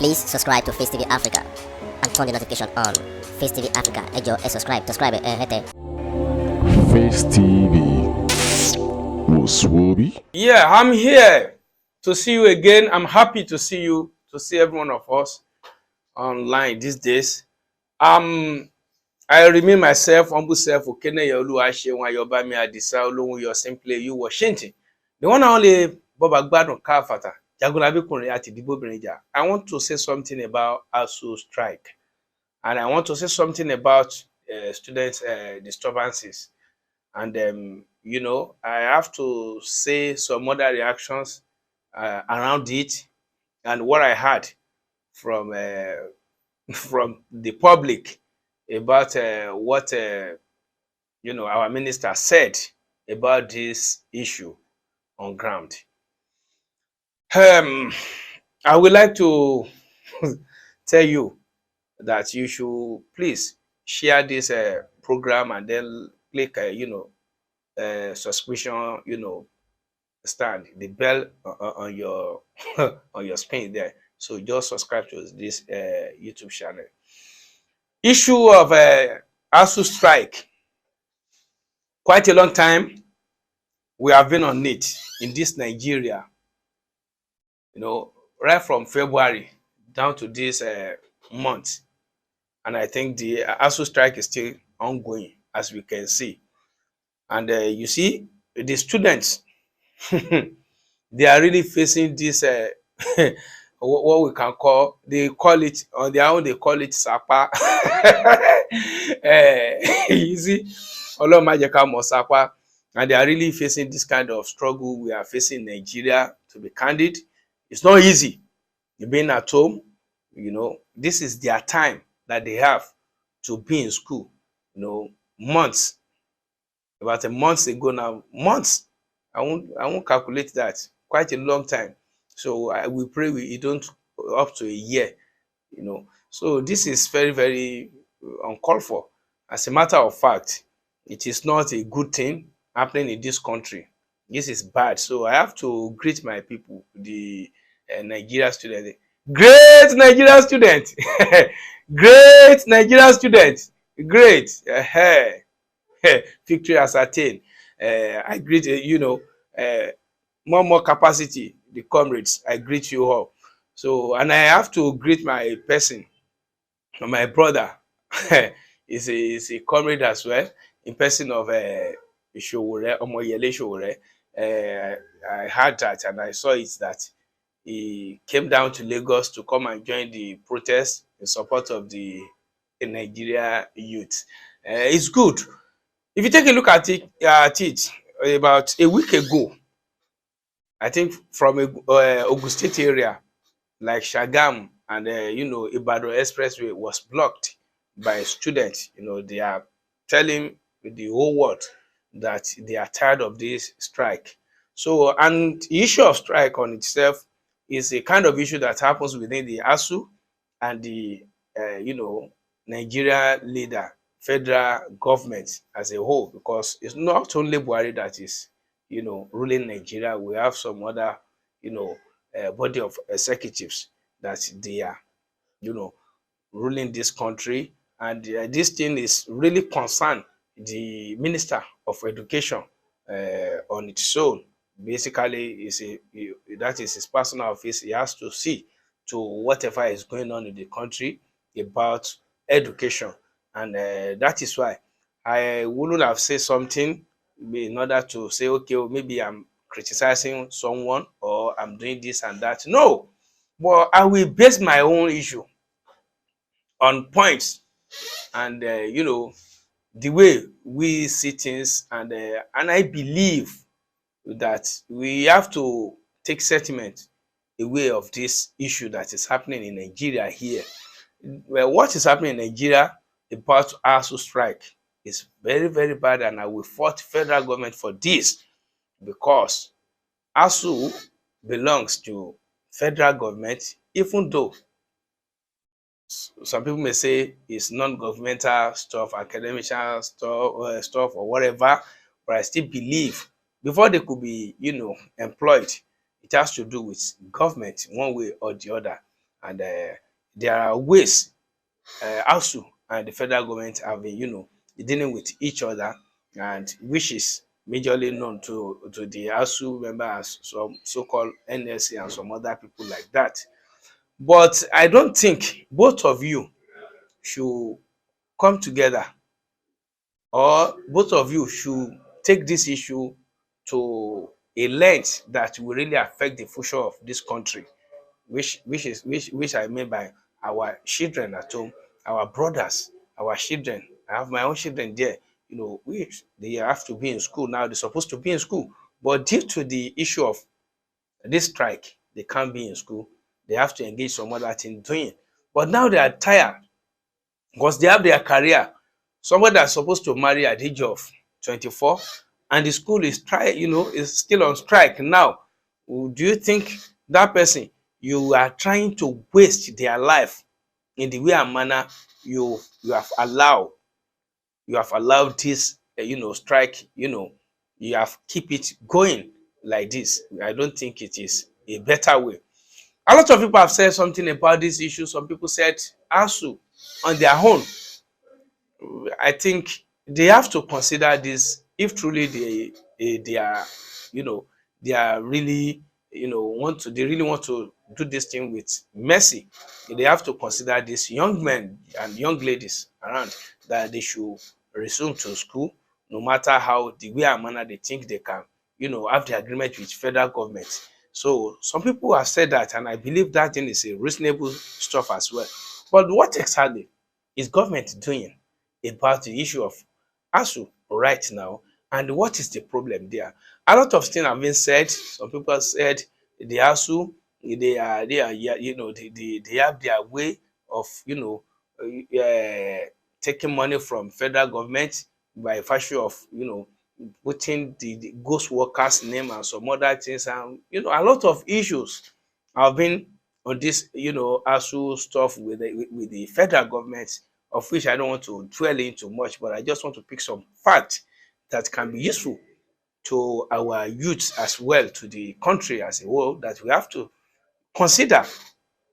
Please subscribe to Face TV Africa and turn the notification on. Face TV Africa, ẹ jọ̀ọ́, subscribe, hete. Face TV was Swoby. Yeah, I'm here to see you again. I'm happy to see you, to see every one of us online these days. I remain myself, humble self, Okene Yolu Ashe, Wayobami Adisa, Olohun, your simply you Washington. The one and only Boba Gbadun Kafata, Jagolabi Kunle ati Dibo Birinja. I want to say something about Assu strike. And I want to say something about students' disturbances. And, you know, I have to say some other reactions around it and what I heard from from the public about what you know, our minister said about this issue on ground. I would like to tell you that you should please share this program and then click you know, subscription, you know, stand the bell on your on your screen there. So just subscribe to this YouTube channel. Issue of Assu strike. Quite a long time we have been on it in this Nigeria. You know, right from February down to this month, and I think the Assu strike is still ongoing, as we can see. And you see, the students they are really facing this what we can call, they call it on their own, they call it sapa. You see, sapa, and they are really facing this kind of struggle we are facing in Nigeria. To be candid, it's not easy. You've been at home, you know, this is their time that they have to be in school, you know, months. About a month ago now, months. I won't calculate that. Quite a long time. So I will pray we don't up to a year, you know. So this is very, very uncalled for. As a matter of fact, it is not a good thing happening in this country. This is bad. So I have to greet my people, the Nigeria student. Great Nigeria student. Great Nigeria student. Great. Victory ascertained. I greet you know, more capacity, the comrades. I greet you all. So, and I have to greet my person, my brother. is a comrade as well, in person of Showore, Omoyele Showore. I heard that and I saw it that he came down to Lagos to come and join the protest in support of the Nigeria youth. It's good. If you take a look at it, about a week ago, I think from Ogun State area, like Shagam and you know, Ibadan Expressway was blocked by students. You know, they are telling the whole world that they are tired of this strike. So, and the issue of strike on itself is a kind of issue that happens within the Assu and the you know, Nigeria leader, federal government as a whole, because it's not only Buhari that is, you know, ruling Nigeria. We have some other, you know, body of executives that they are, you know, ruling this country. And this thing is really concerned the Minister of Education on its own. Basically, that is his personal office. He has to see to whatever is going on in the country about education. And that is why I wouldn't have said something in order to say, okay, well, maybe I'm criticizing someone or I'm doing this and that. No, but I will base my own issue on points and, you know, the way we see things. And I believe that we have to take sentiment away of this issue that is happening in Nigeria here. Well, what is happening in Nigeria about Assu strike is very, very bad, and I will fault federal government for this, because Assu belongs to federal government, even though some people may say it's non-governmental stuff, academic stuff, or whatever, but I still believe before they could be, you know, employed, it has to do with government one way or the other. and there are ways Assu and the federal government have been, dealing with each other, and which is majorly known to the Assu member as some so-called NSC and some other people like that. But I don't think both of you should come together, or both of you should take this issue to a length that will really affect the future of this country, which I mean by our children at home, our brothers, our children. I have my own children there, which they have to be in school now. They're supposed to be in school, but due to the issue of this strike, they can't be in school. They have to engage some other thing doing. But now they are tired because they have their career. Somebody that's supposed to marry at the age of 24, and the school is is still on strike now. Do you think that person, you are trying to waste their life in the way and manner you have allowed this strike, you have keep it going like this? I don't think it is a better way. A lot of people have said something about this issue. Some people said ASU on their own, I think they have to consider this if truly they are, you know they are really, they really want to do this thing with mercy. They have to consider these young men and young ladies around, that they should resume to school, no matter how the way and manner they think they can, have the agreement with federal government. So some people have said that, and I believe that thing is a reasonable stuff as well. But what exactly is government doing about the issue of ASU right now, and what is the problem there? A lot of things have been said. Some people said the ASU, yeah, they have their way of taking money from federal government by virtue of putting the ghost workers name and some other things, and a lot of issues have been on this ASU stuff with the federal government, of which I don't want to dwell into much, but I just want to pick some facts that can be useful to our youth as well, to the country as a whole, that we have to consider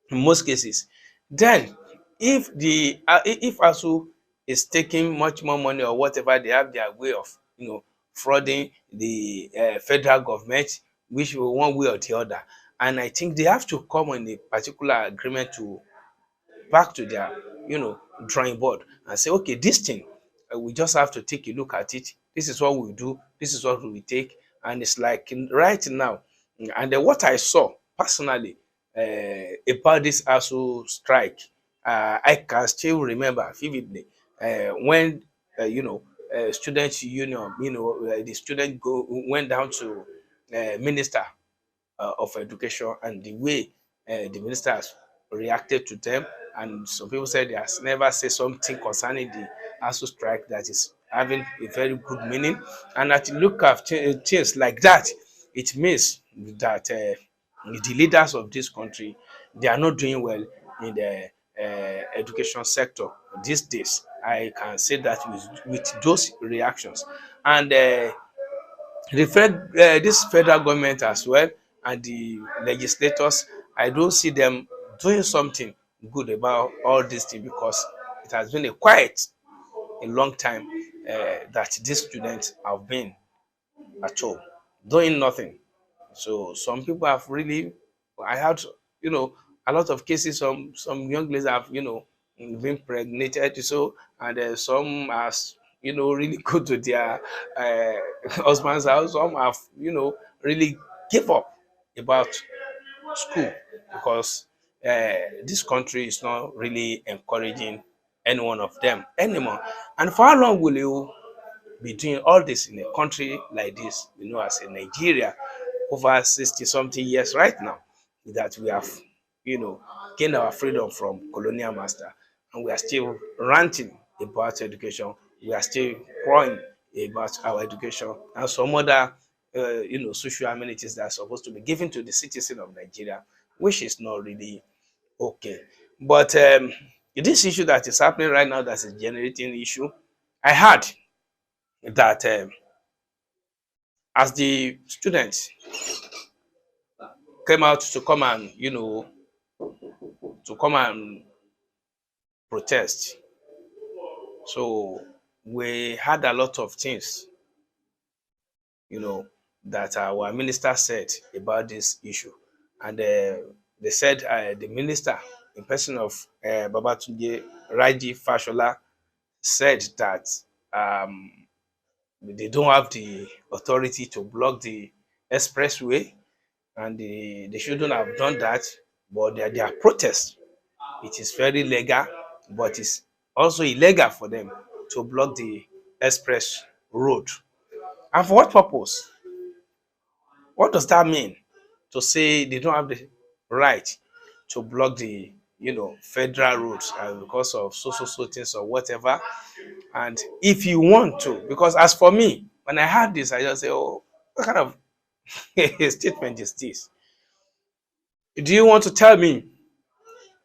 in most cases. Then, if ASU is taking much more money or whatever, they have their way of frauding the federal government, which one way or the other, and I think they have to come on a particular agreement to back to their drawing board and say, okay, this thing, we just have to take a look at it. This is what we do, this is what we take. And it's like right now, and then what I saw personally about this ASU strike, I can still remember vividly when student union, the student went down to minister of education, and the way the minister has reacted to them. And some people said he has never said something concerning the ASU strike that is having a very good meaning. And at you look at things like that, it means that the leaders of this country, they are not doing well in the education sector these days. I can say that with those reactions. And this federal government as well, and the legislators, I don't see them doing something good about all this thing, because it has been a long time that these students have been at home doing nothing. So some people have really, I had, you know, a lot of cases. Some young ladies have, been impregnated. So, and some are, really go to their husband's house. Some have, really give up about school, because this country is not really encouraging any one of them anymore. And for how long will you be doing all this in a country like this, as in Nigeria, over 60 something years right now, that we have, gained our freedom from colonial master, and we are still ranting about education. We are still crying about our education and some other, social amenities that are supposed to be given to the citizen of Nigeria, which is not really okay. But this issue that is happening right now, that is generating issue, I heard that as the students came out to come and to come and protest. So we had a lot of things, that our minister said about this issue. And they said the minister, in person of Babatunde Raji Fashola, said that um, they don't have the authority to block the expressway, and they shouldn't have done that. But their protest, it is very legal, but it's also illegal for them to block the express road. And for what purpose? What does that mean? To say they don't have the right to block the federal roads because of so things or whatever. And if you want to, because as for me, when I heard this, I just say, oh, what kind of statement is this? Do you want to tell me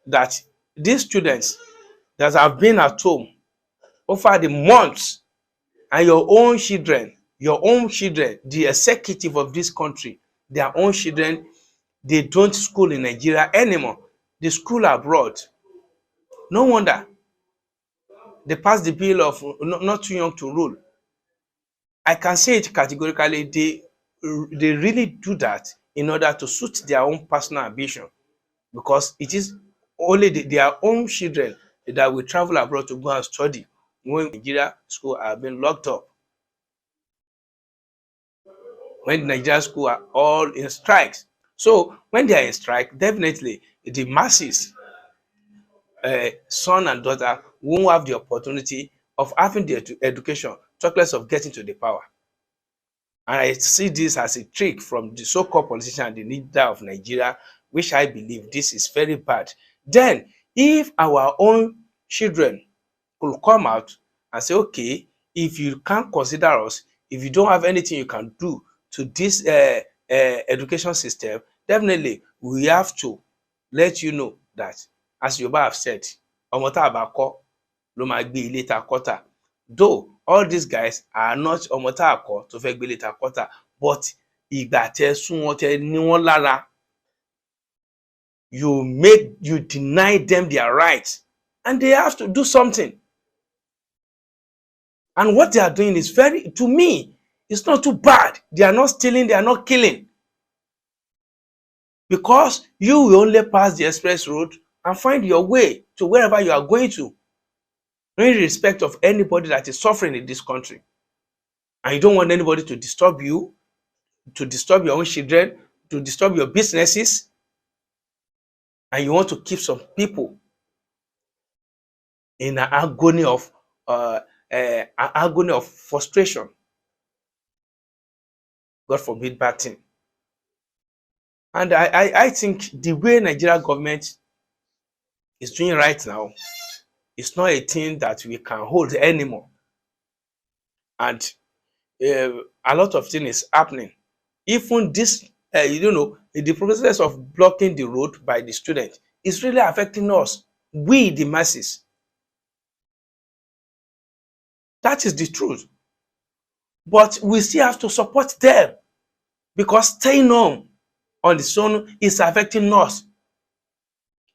that these students that have been at home over the months, and your own children, the executive of this country, their own children, they don't school in Nigeria anymore. They school abroad. No wonder they passed the bill of not too young to rule. I can say it categorically, they really do that in order to suit their own personal ambition, because it is only their own children that will travel abroad to go and study when Nigeria school are being locked up, when the Nigerian school are all in strikes. So when they are in strike, definitely the masses, son and daughter, won't have the opportunity of having the education, talk less of getting to the power. And I see this as a trick from the so-called politician and the leader of Nigeria, which I believe this is very bad. Then, if our own children could come out and say, okay, if you can't consider us, if you don't have anything you can do to this education system, definitely we have to let you know that, as Yoruba have said, ọmọ tá a bá kọ́ ló máa gbé ilé ta kọ́ tà. Though all these guys are not ọmọ tá a kọ́ tó fẹ́ gbé ilé ta kọ́ tà, but ìgbà tẹ́ sún wọn tẹ́ ní wọn lára, you deny them their rights, and they have to do something. And what they are doing is to me, it's not too bad. They are not stealing, they are not killing. Because you will only pass the express road and find your way to wherever you are going to, in respect of anybody that is suffering in this country. And you don't want anybody to disturb you, to disturb your own children, to disturb your businesses. And you want to keep some people in an agony of frustration. God forbid bad thing. And I think the way Nigeria government is doing right now, it's not a thing that we can hold anymore. And a lot of things is happening. Even this, the process of blocking the road by the student is really affecting us, we the masses. That is the truth. But we still have to support them, because staying on the own is affecting us.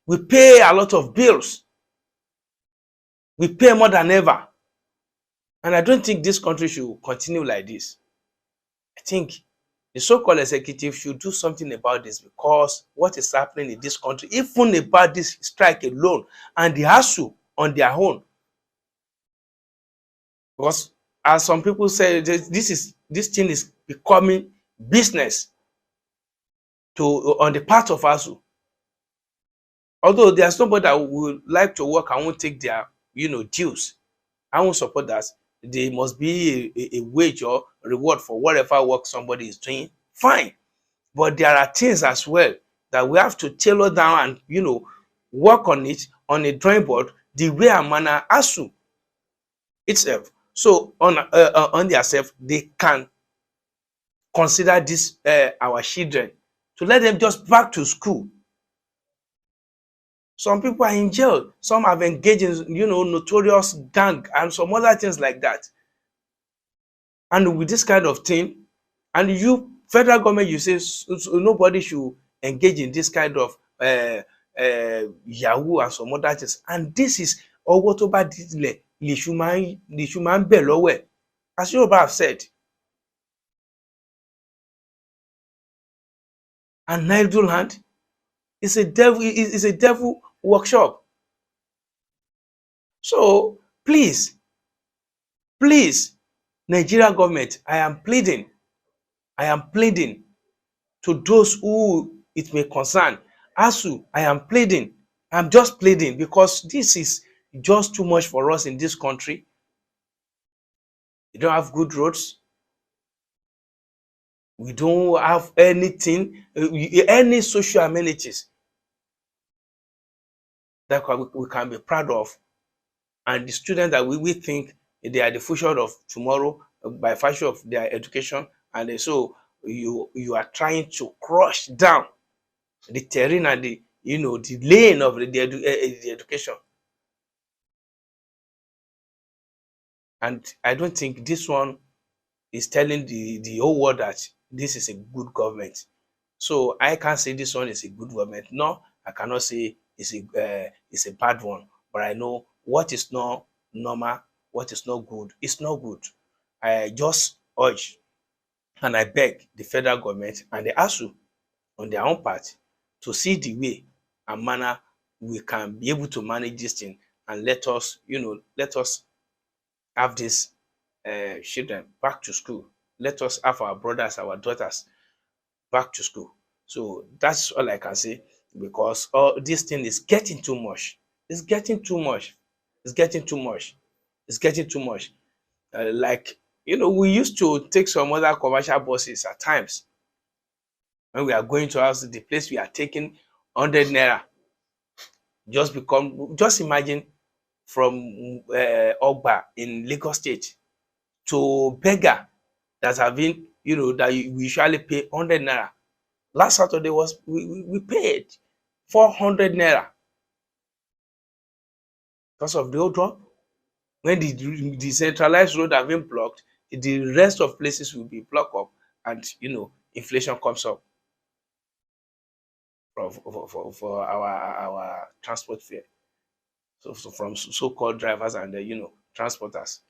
We pay a lot of bills. We pay more than ever. And I don't think this country should continue like this. I think the so-called executive should do something about this, because what is happening in this country, even about this strike alone, and the Assu on their own. Because as some people say, this thing is becoming business on the part of Assu. Although there's nobody that would like to work and won't take their dues, I won't support that. There must be a wage or reward for whatever work somebody is doing. Fine. But there are things as well that we have to tailor down and work on it on a drawing board, the way and manner Assu itself. So on their self, they can consider this our children, to let them just back to school. Some people are in jail. Some have engaged in, notorious gang and some other things like that. And with this kind of thing, and federal government, you say nobody should engage in this kind of Yahoo and some other things. And this is ọwọ́ tó bá dílẹ̀ lèṣù máa ń bẹ̀ lọ́wọ́ ẹ̀. As Yoruba have said. And idle hand is a devil workshop. So please, Nigeria government, I am pleading to those who it may concern. Assu, I am pleading. I'm just pleading because this is just too much for us in this country. We don't have good roads. We don't have anything, any social amenities that we can be proud of. And the students that we think they are the future of tomorrow by virtue of their education, and so you are trying to crush down the terrain and the lane of the education. And I don't think this one is telling the whole world that this is a good government. So I can't say this one is a good government. No, I cannot say it's a bad one. But I know what is not normal, what is not good, it's not good. I just urge and I beg the federal government and the Assu on their own part to see the way and manner we can be able to manage this thing, and let us have these children back to school. Let us have our brothers, our daughters back to school. So that's all I can say, because this thing is getting too much. It's getting too much. It's getting too much. It's getting too much. We used to take some other commercial buses at times when we are going to house. The place we are taking 100 naira just imagine from Ogba in Lagos State to Bega that have been, that we usually pay 100 naira. Last Saturday we paid 400 naira because of the old drop. When the decentralized road have been blocked, the rest of places will be blocked up, and inflation comes up for our transport fare. So from so-called drivers and transporters.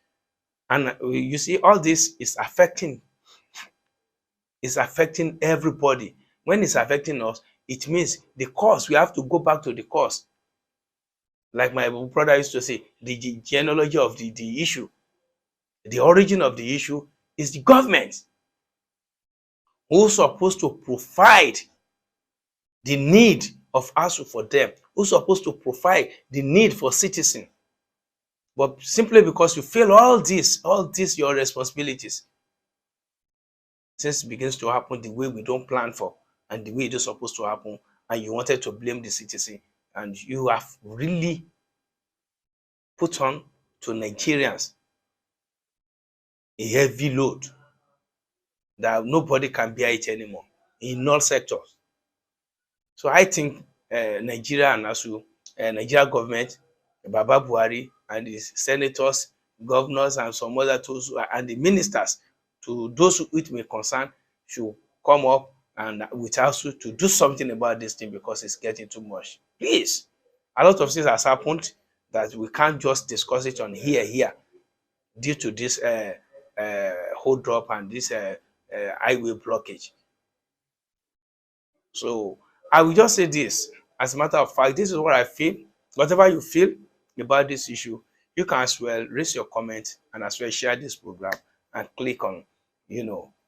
And you see, all this is affecting everybody. When it's affecting us, it means the cause, we have to go back to the cause. Like my brother used to say, the genealogy of the issue, the origin of the issue is the government who's supposed to provide the need of Assu for them, who's supposed to provide the need for citizen. But simply because you fail all these your responsibilities, since it begins to happen the way we don't plan for and the way it is supposed to happen, and you wanted to blame the citizen, and you have really put on to Nigerians a heavy load that nobody can bear it anymore in all sectors. So I think Nigeria and Assu, Nigeria government, Baba Buhari and the senators, governors, and some other tools, and the ministers, to those who it may concern, should come up and with Assu to do something about this thing, because it's getting too much. Please, a lot of things has happened that we can't just discuss it on here due to this hold up and this highway blockage. So I will just say this, as a matter of fact, this is what I feel. Whatever you feel about this issue, you can as well raise your comment and as well share this program and click on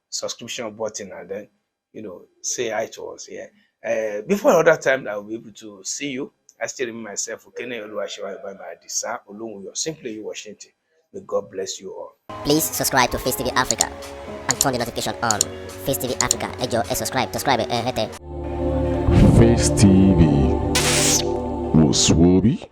subscription button, and then say hi to us here. Before another time that I will be able to see you, I still remember myself, Okene Oluwasewa by my Adisa Olunwuyo, simply you Washington. May God bless you all. Please subscribe to Face TV Africa and turn the notification on. Face TV Africa, subscribe, Face TV was Swoby.